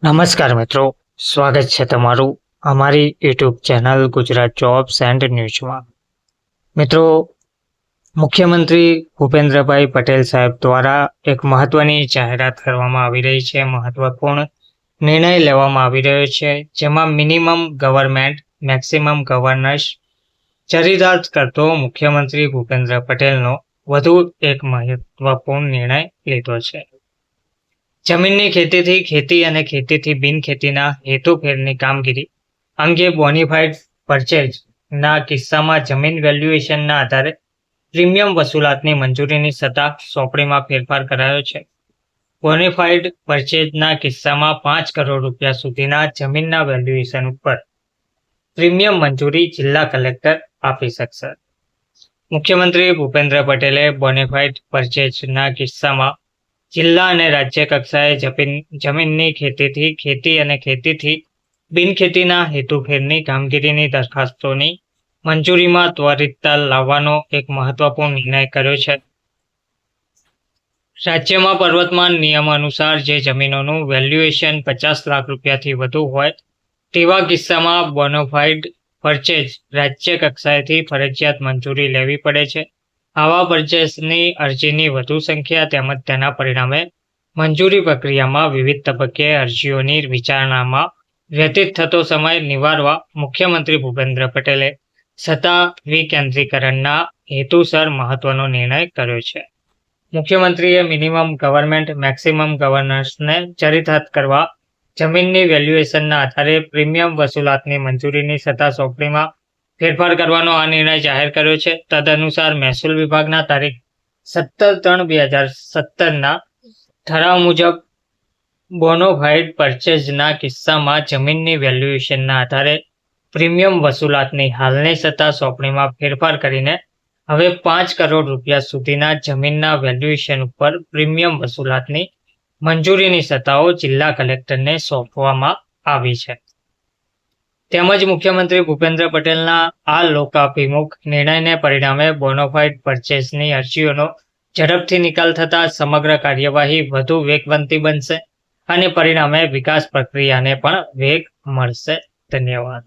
નમસ્કાર મિત્રો, સ્વાગત છે તમારું અમારી YouTube channel Gujarat jobs and ન્યૂઝમાં। મિત્રો, મુખ્યમંત્રી ભૂપેન્દ્રભાઈ પટેલ સાહેબ દ્વારા એક મહત્વની જાહેરાત કરવામાં આવી રહી છે, મહત્વપૂર્ણ નિર્ણય લેવામાં આવી રહ્યો છે, જેમાં મિનિમમ ગવર્મેન્ટ મેક્સિમમ ગવર્નન્સ ચરિતાર્થ કરતો મુખ્યમંત્રી ભૂપેન્દ્ર પટેલનો વધુ એક મહત્વપૂર્ણ નિર્ણય લીધો છે। જમીનની ખેતીથી ખેતી અને ખેતીથી બિનખેતીના હેતુફેરની કામગીરી અંગે બોનીફાઇડ પરચેઝના કિસ્સામાં જમીન વેલ્યુએશનના આધારે પ્રીમિયમ વસૂલાતની મંજૂરીની સત્તા સોંપણીમાં ફેરફાર કરાયો છે। બોનીફાઇડ પરચેઝના કિસ્સામાં 5 કરોડ રૂપિયા સુધીના જમીનના વેલ્યુએશન ઉપર પ્રીમિયમ મંજૂરી જિલ્લા કલેક્ટર આપી શકશે। મુખ્યમંત્રી ભૂપેન્દ્ર પટેલે બોનીફાઇડ પરચેઝના કિસ્સામાં જિલ્લા અને રાજ્ય કક્ષાએ જમીનની ખેતીથી ખેતી અને ખેતીથી બિનખેતીના હેતુફેરની કામગીરીની દરખાસ્તોની મંજૂરીમાં ત્વરિતતા લાવવાનો એક મહત્વપૂર્ણ નિર્ણય કર્યો છે। રાજ્યમાં પર્વતમાન નિયમ અનુસાર જે જમીનોનું વેલ્યુએશન 50 લાખ રૂપિયાથી વધુ હોય તેવા કિસ્સામાં બોનોફાઇડ પરચેઝ રાજ્ય કક્ષાએથી ફરજિયાત મંજૂરી લેવી પડે છે। આવા પરચેઝની અરજીની વધુ સંખ્યા તેમજ તેના પરિણામે મંજૂરી પ્રક્રિયામાં વિવિધ તબક્કે અરજીઓની વિચારણામાં વ્યતીત થતો સમય નિવારવા મુખ્યમંત્રી ભૂપેન્દ્ર પટેલે સત્તા વિકેન્દ્રીકરણના હેતુસર મહત્વનો નિર્ણય કર્યો છે। મુખ્યમંત્રીએ મિનિમમ ગવર્મેન્ટ મેક્સિમમ ગવર્નન્સને ચરિતાર્થ કરવા જમીનની વેલ્યુએશનના આધારે પ્રીમિયમ વસૂલાતની મંજૂરીની સત્તા સોંપણીમાં ફેરફાર કરવાનો આ નિર્ણય જાહેર કર્યો છે। તદનુસાર મહેસૂલ વિભાગના તારીખ 17/3/2017ના ઠરાવ મુજબ બોનોફાઇડ પરચેઝના કિસ્સામાં જમીનની વેલ્યુએશનના આધારે પ્રીમિયમ વસૂલાતની હાલની સત્તા સોંપણીમાં ફેરફાર કરીને હવે 5 કરોડ રૂપિયા સુધીના જમીનના વેલ્યુએશન ઉપર પ્રીમિયમ વસૂલાતની મંજૂરીની સત્તાઓ જિલ્લા કલેક્ટરને સોંપવામાં આવી છે। તેમજ મુખ્યમંત્રી ભૂપેન્દ્ર પટેલના આ લોકાભિમુખ નિર્ણયને પરિણામે બોનોફાઇડ પરચેઝની અરજીઓનો ઝડપથી નિકાલ થતાં સમગ્ર કાર્યવાહી વધુ વેગવંતી બનશે અને પરિણામે વિકાસ પ્રક્રિયાને પણ વેગ મળશે। ધન્યવાદ।